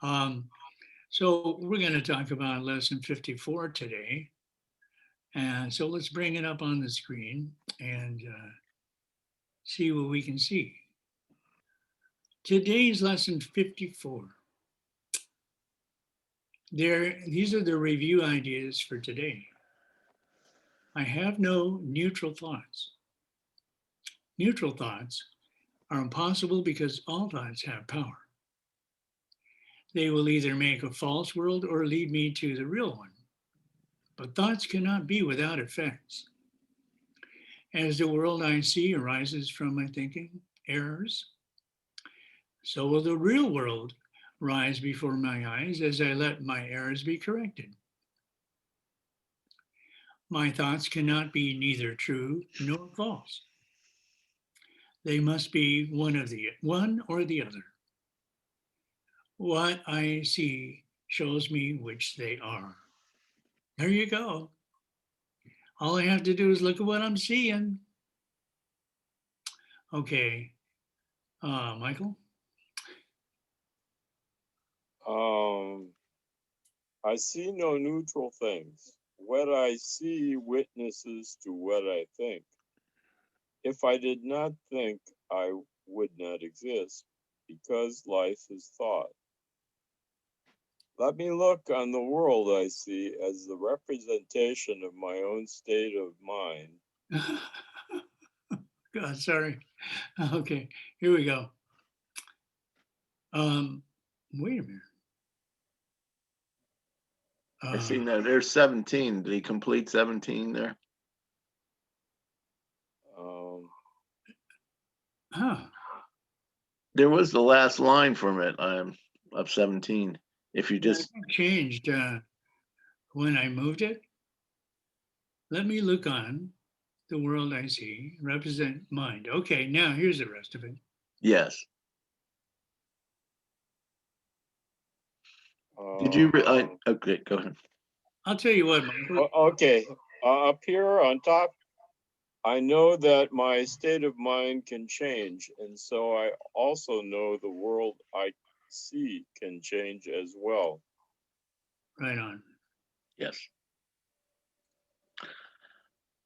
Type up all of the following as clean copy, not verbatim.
Um, so we're going to talk about lesson 54 today. And so let's bring it up on the screen and see what we can see. Today's lesson 54. These are the review ideas for today. I have no neutral thoughts. Neutral thoughts are impossible because all thoughts have power. They will either make a false world or lead me to the real one. But thoughts cannot be without effects. As the world I see arises from my thinking errors, so will the real world rise before my eyes as I let my errors be corrected. My thoughts cannot be neither true nor false. They must be one or the other. What I see shows me which they are. There you go. All I have to do is look at what I'm seeing. Okay, Michael. Um, I see no neutral things. What I see witnesses to what I think. If I did not think, I would not exist, because life is thought. Let me look on the world I see as the representation of my own state of mind. God, sorry. Okay, here we go. Um, Wait a minute. I see Uh, now there's 17. Did he complete 17 there? Um, huh. There was the last line from it of 17. If you Yeah, just, it changed when I moved it. Let me look on the world I see, represent mind. Okay, now here's the rest of it. yes. Did you, um, okay, go ahead. I'll tell you what, Michael. okay, up here on top, I know that my state of mind can change, and so I also know the world I see can change as well. Right on. Yes.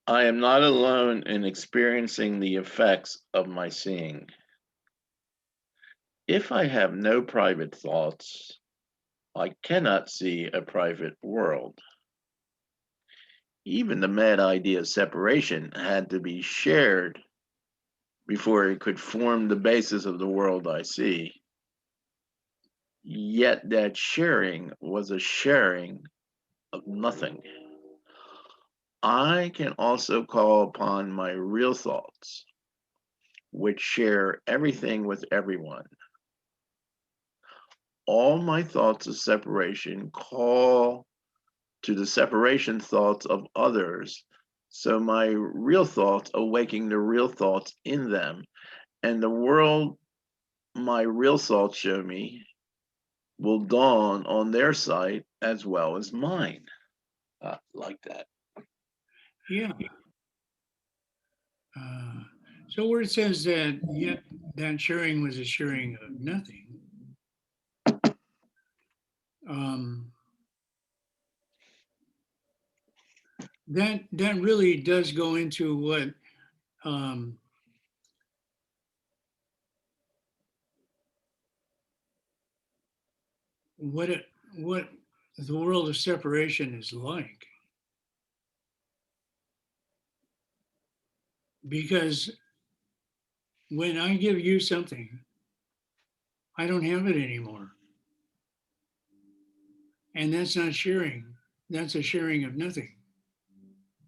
I am not alone in experiencing the effects of my seeing. If I have no private thoughts, I cannot see a private world. Even the mad idea of separation had to be shared before it could form the basis of the world I see. Yet that sharing was a sharing of nothing. I can also call upon my real thoughts, which share everything with everyone. All my thoughts of separation call to the separation thoughts of others. So my real thoughts awaken the real thoughts in them. And the world my real thoughts show me will dawn on their sight as well as mine. Like that. Yeah. Uh, so where it says that yet that sharing was a sharing of nothing, um, that really does go into um, what it what the world of separation is like. Because when I give you something, I don't have it anymore, and that's not sharing. That's a sharing of nothing.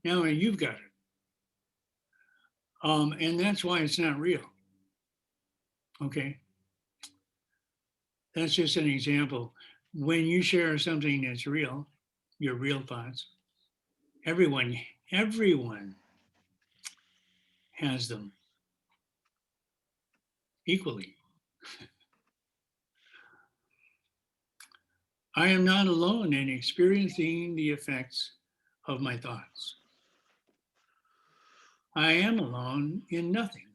Now you've got it, and that's why it's not real. Okay, that's just an example. When you share something that's real, your real thoughts, everyone, everyone has them equally. I am not alone in experiencing the effects of my thoughts. I am alone in nothing.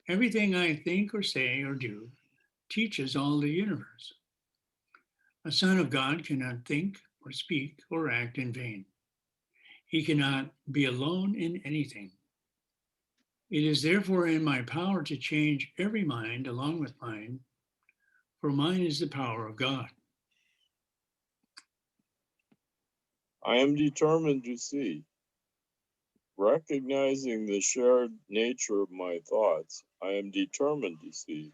Everything I think or say or do teaches all the universe. A son of God cannot think or speak or act in vain. He cannot be alone in anything. It is therefore in my power to change every mind along with mine, for mine is the power of God. I am determined to see. Recognizing the shared nature of my thoughts, I am determined to see.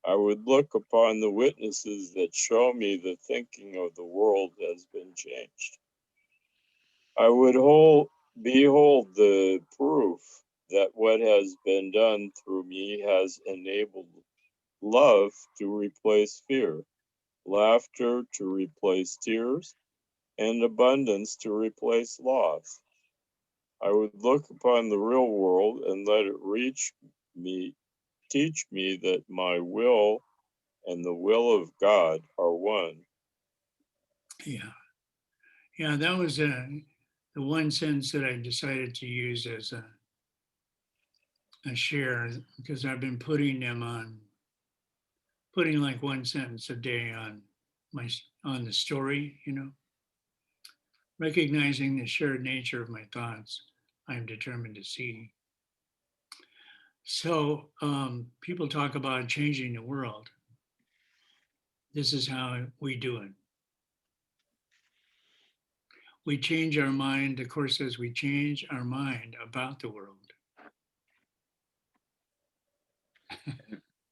I would look upon the witnesses that show me the thinking of the world has been changed. I would behold the proof that what has been done through me has enabled love to replace fear, laughter to replace tears, and abundance to replace loss. I would look upon the real world and let it teach me that my will and the will of God are one. Yeah. Yeah, that was the one sentence that I decided to use as a share because I've been putting like one sentence a day on the story, recognizing the shared nature of my thoughts, I'm determined to see. So people talk about changing the world. This is how we do it. We change our mind, the Course says we change our mind about the world.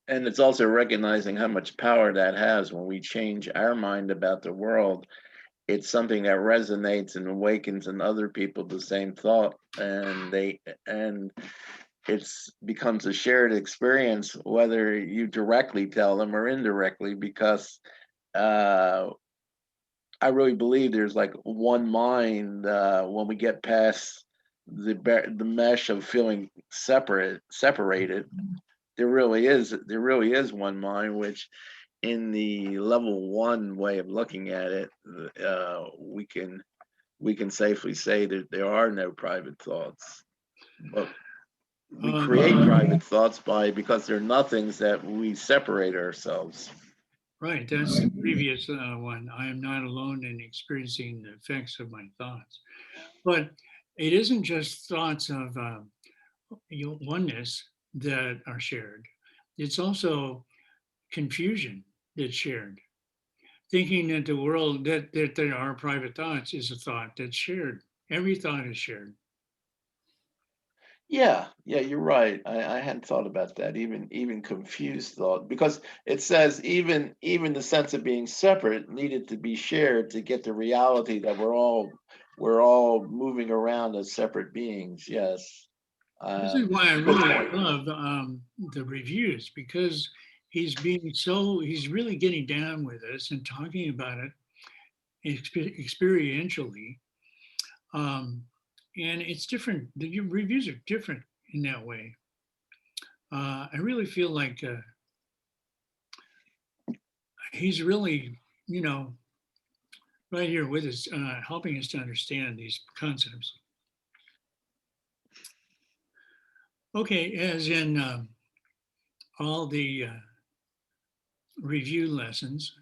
And it's also recognizing how much power that has when we change our mind about the world. It's something that resonates and awakens in other people the same thought, and it's becomes a shared experience, whether you directly tell them or indirectly, because uh, I really believe there's like one mind when we get past the mesh of feeling separated. There really is one mind, which in the level one way of looking at it, we can safely say that there are no private thoughts. But we create private thoughts because they're nothings that we separate ourselves. Right, that's the previous one. I am not alone in experiencing the effects of my thoughts. But it isn't just thoughts of oneness that are shared. It's also confusion that's shared. Thinking that the world, that there are private thoughts is a thought that's shared. Every thought is shared. Yeah, you're right. I hadn't thought about that. Even confused thought, because it says even the sense of being separate needed to be shared to get the reality that we're all moving around as separate beings. Yes, This is why I good really point. love the reviews because he's really getting down with us and talking about it experientially. Um, and it's different. The reviews are different in that way. I really feel like he's really, you know, right here with us, helping us to understand these concepts. Okay, as in all the review lessons,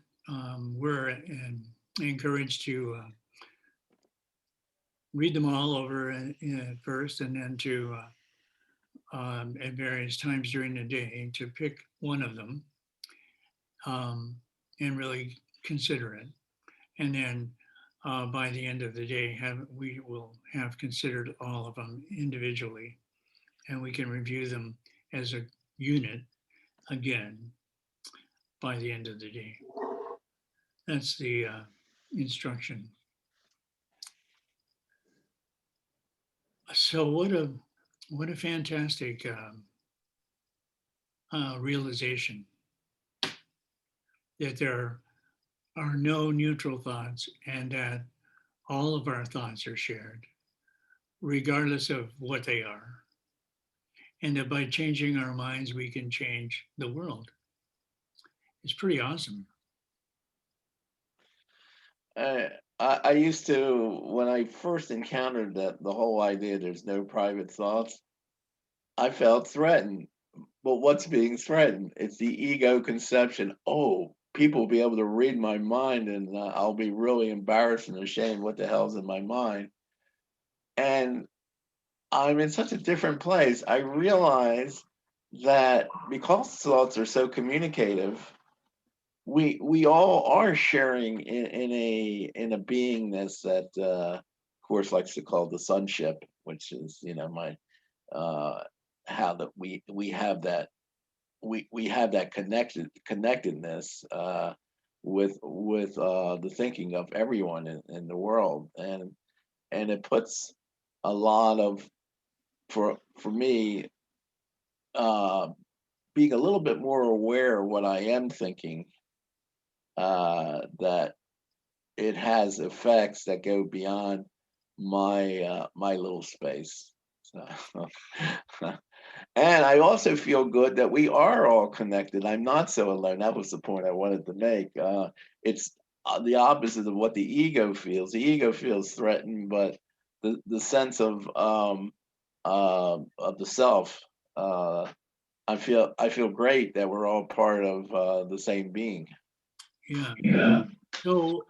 we're encouraged to read them all over first and then to at various times during the day to pick one of them um, and really consider it. And then by the end of the day, we will have considered all of them individually, and we can review them as a unit again by the end of the day. That's the instruction. So what a fantastic realization that there are no neutral thoughts and that all of our thoughts are shared, regardless of what they are. And that by changing our minds, we can change the world. It's pretty awesome. Uh, I used to, when I first encountered the whole idea there's no private thoughts, I felt threatened. But what's being threatened? It's the ego conception. Oh, people will be able to read my mind, and I'll be really embarrassed and ashamed what the hell's in my mind. And I'm in such a different place. I realize that because thoughts are so communicative, we all are sharing in a beingness that of course likes to call the sonship, which is my uh how that we have that we have that connectedness with the thinking of everyone in the world, and it puts a lot of for me uh being a little bit more aware of what I am thinking, that it has effects that go beyond my little space. So, and I also feel good that we are all connected. I'm not so alone. That was the point I wanted to make. It's the opposite of what the ego feels. The ego feels threatened, but the sense of the self. I feel great that we're all part of the same being. Yeah. Yeah. So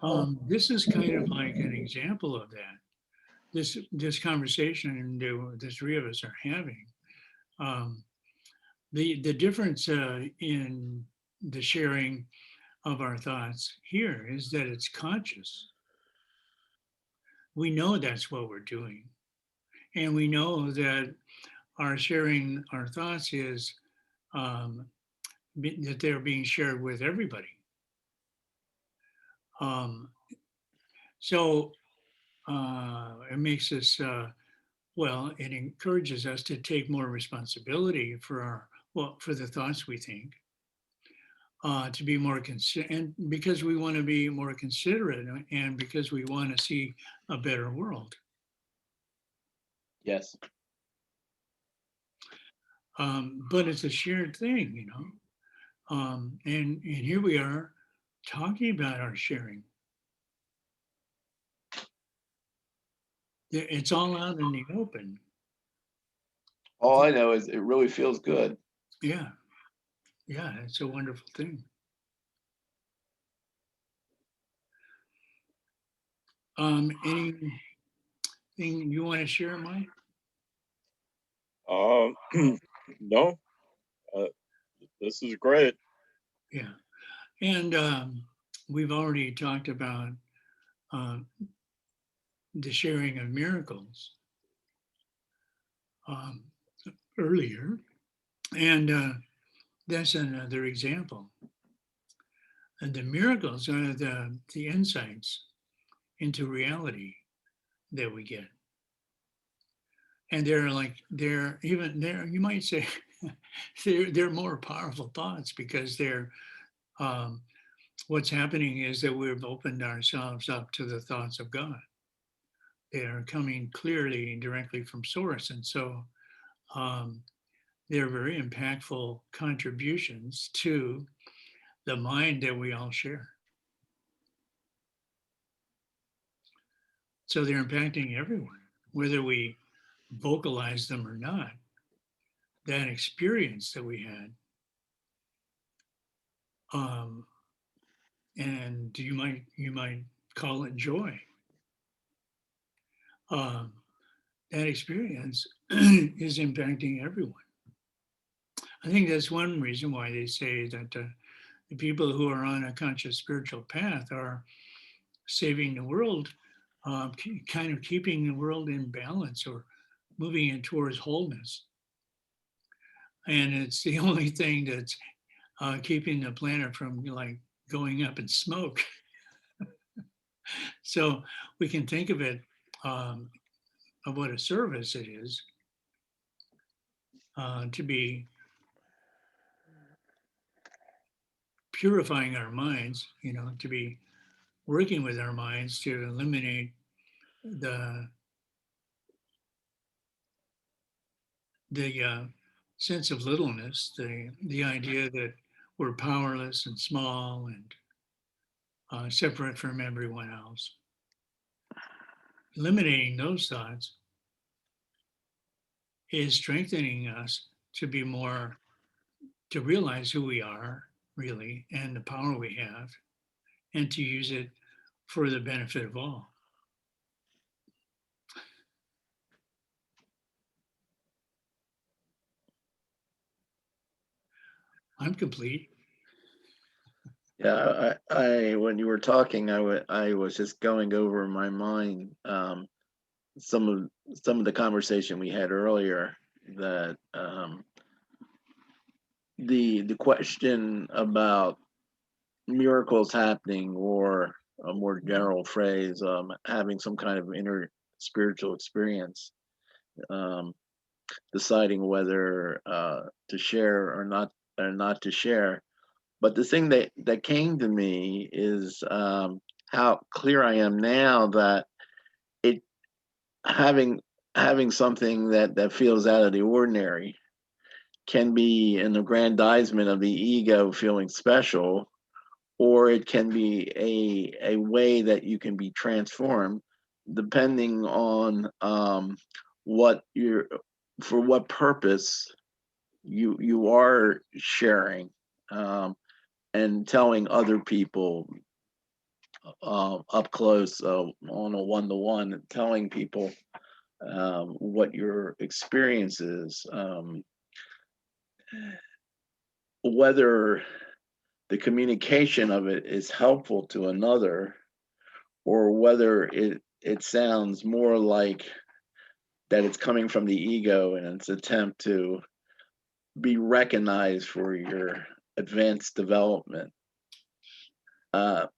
this is kind of like an example of that. This conversation the three of us are having. Um, the difference in the sharing of our thoughts here is that it's conscious. We know that's what we're doing, and we know that our sharing our thoughts is um, that they're being shared with everybody. Um, so it makes us well, it encourages us to take more responsibility for for the thoughts we think, to be more and because we want to be more considerate, and because we want to see a better world. Yes. But it's a shared thing, and here we are talking about our sharing. It's all out in the open. All I know is it really feels good. Yeah, yeah, it's a wonderful thing. Anything you want to share, Mike? Um, no, uh, this is great. Yeah. And we've already talked about uh, the sharing of miracles um, earlier. And that's another example. And the miracles are the insights into reality that we get. And they're you might say they're more powerful thoughts because they're um, what's happening is that we've opened ourselves up to the thoughts of God. They are coming clearly and directly from source. And so um, they're very impactful contributions to the mind that we all share. So they're impacting everyone, whether we vocalize them or not. That experience that we had, um, and you might call it joy. Um, that experience is impacting everyone. I think that's one reason why they say that the people who are on a conscious spiritual path are saving the world, kind of keeping the world in balance or moving it towards wholeness. And it's the only thing that's keeping the planet from like going up in smoke. So we can think of it of what a service it is to be purifying our minds, to be working with our minds to eliminate the the sense of littleness, the idea that we're powerless and small and separate from everyone else. Eliminating those thoughts is strengthening us to be more, to realize who we are really, and the power we have, and to use it for the benefit of all. I'm complete. Yeah, I when you were talking, I was just going over in my mind some of the conversation we had earlier, that the question about miracles happening, or a more general phrase, having some kind of inner spiritual experience, um, deciding whether to share or not to share. But the thing that came to me is, how clear I am now that it having having something that feels out of the ordinary can be an aggrandizement of the ego feeling special, or it can be a way that you can be transformed, depending on what you're for what purpose you are sharing, um, and telling other people, up close, on a one-to-one, telling people what your experience is, whether the communication of it is helpful to another, or whether it sounds more like that it's coming from the ego in its attempt to be recognized for your advanced development.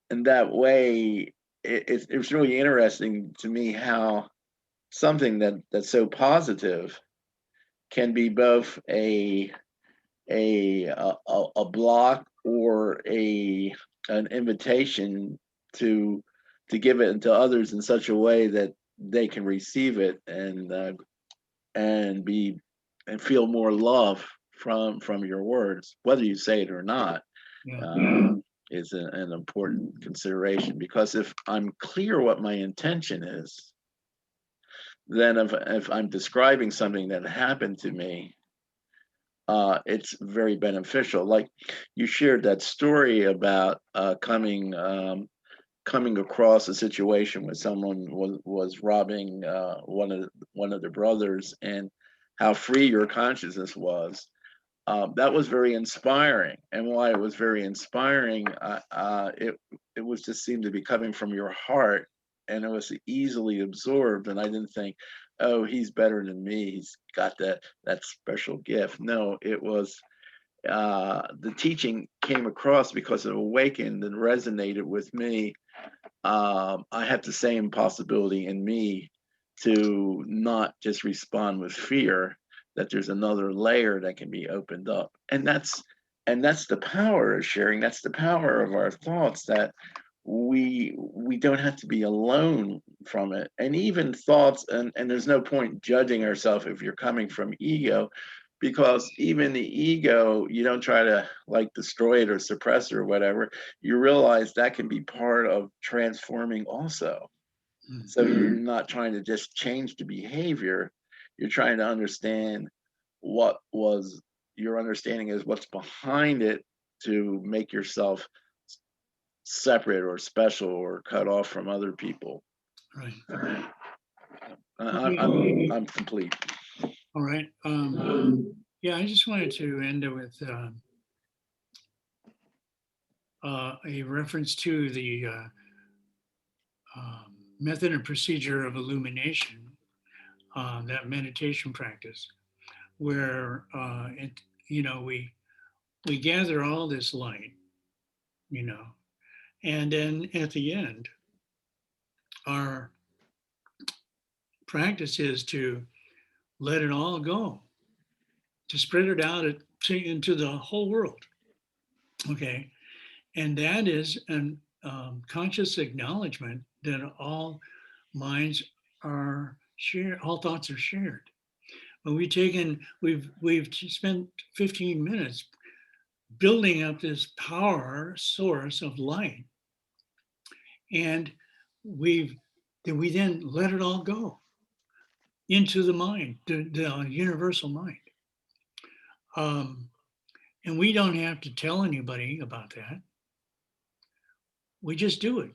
And that way, it's really interesting to me how something that's so positive can be both a block, or a an invitation to give it to others in such a way that they can receive it, and be and feel more love from your words, whether you say it or not. Yeah. Is an important consideration, because if I'm clear what my intention is, then if I'm describing something that happened to me, it's very beneficial. Like, you shared that story about coming across a situation where someone was robbing one of the brothers, and how free your consciousness was. That was very inspiring, and why it was very inspiring, it was just seemed to be coming from your heart, and it was easily absorbed. And I didn't think, oh, he's better than me. He's got that special gift. No, it was, the teaching came across because it awakened and resonated with me. I had the same possibility in me to not just respond with fear, that there's another layer that can be opened up. And that's the power of sharing. That's the power of our thoughts, that we don't have to be alone from it. And even thoughts, and there's no point judging ourselves if you're coming from ego, because even the ego, you don't try to like destroy it or suppress it or whatever. You realize that can be part of transforming also. So you're not trying to just change the behavior, you're trying to understand what was your understanding is what's behind it, to make yourself separate or special or cut off from other people. Right. I'm complete. All right. Yeah, I just wanted to end it with a reference to the method and procedure of illumination, that meditation practice, where it, we gather all this light, you know, and then at the end, our practice is to let it all go, to spread it out into the whole world. Okay. And that is an conscious acknowledgement that all minds are shared, all thoughts are shared. But we've spent 15 minutes building up this power source of light, and we then let it all go into the mind, the universal mind. Um, And we don't have to tell anybody about that. We just do it.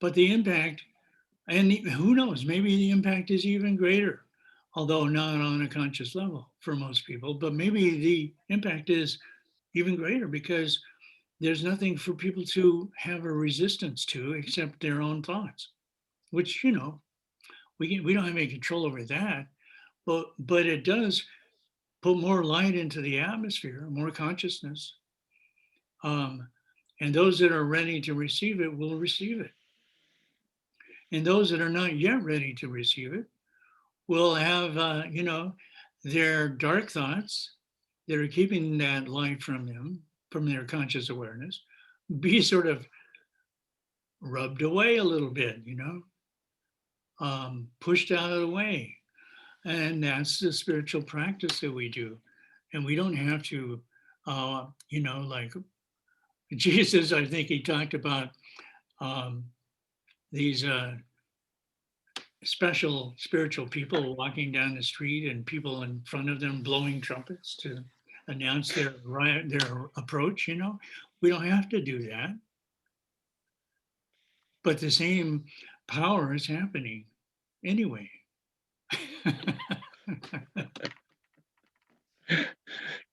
But the impact, and who knows, maybe the impact is even greater, although not on a conscious level for most people, but maybe the impact is even greater because there's nothing for people to have a resistance to except their own thoughts, which, we don't have any control over that, but it does put more light into the atmosphere, more consciousness. Um, and those that are ready to receive it will receive it. And those that are not yet ready to receive it will have, their dark thoughts that are keeping that light from them, from their conscious awareness, be sort of rubbed away a little bit, pushed out of the way. And that's the spiritual practice that we do. And we don't have to, like Jesus, I think he talked about these special spiritual people walking down the street and people in front of them blowing trumpets to announce their approach. We don't have to do that, but the same power is happening anyway.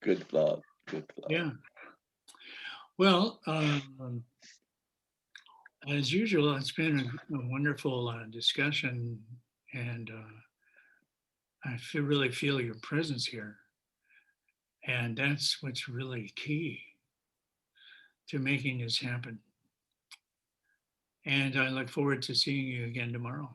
Good thought. Good thought. Yeah. Well, as usual, it's been a wonderful discussion, and I really feel your presence here. And that's what's really key to making this happen. And I look forward to seeing you again tomorrow.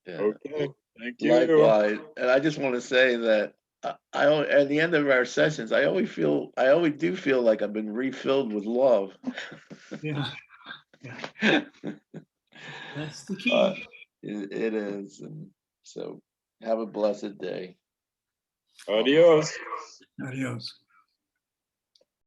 Yeah. Okay, thank you. Likewise. And I just want to say that at the end of our sessions, I always do feel like I've been refilled with love. Yeah. Yeah. That's the key. It is. And so have a blessed day. Adios. Adios.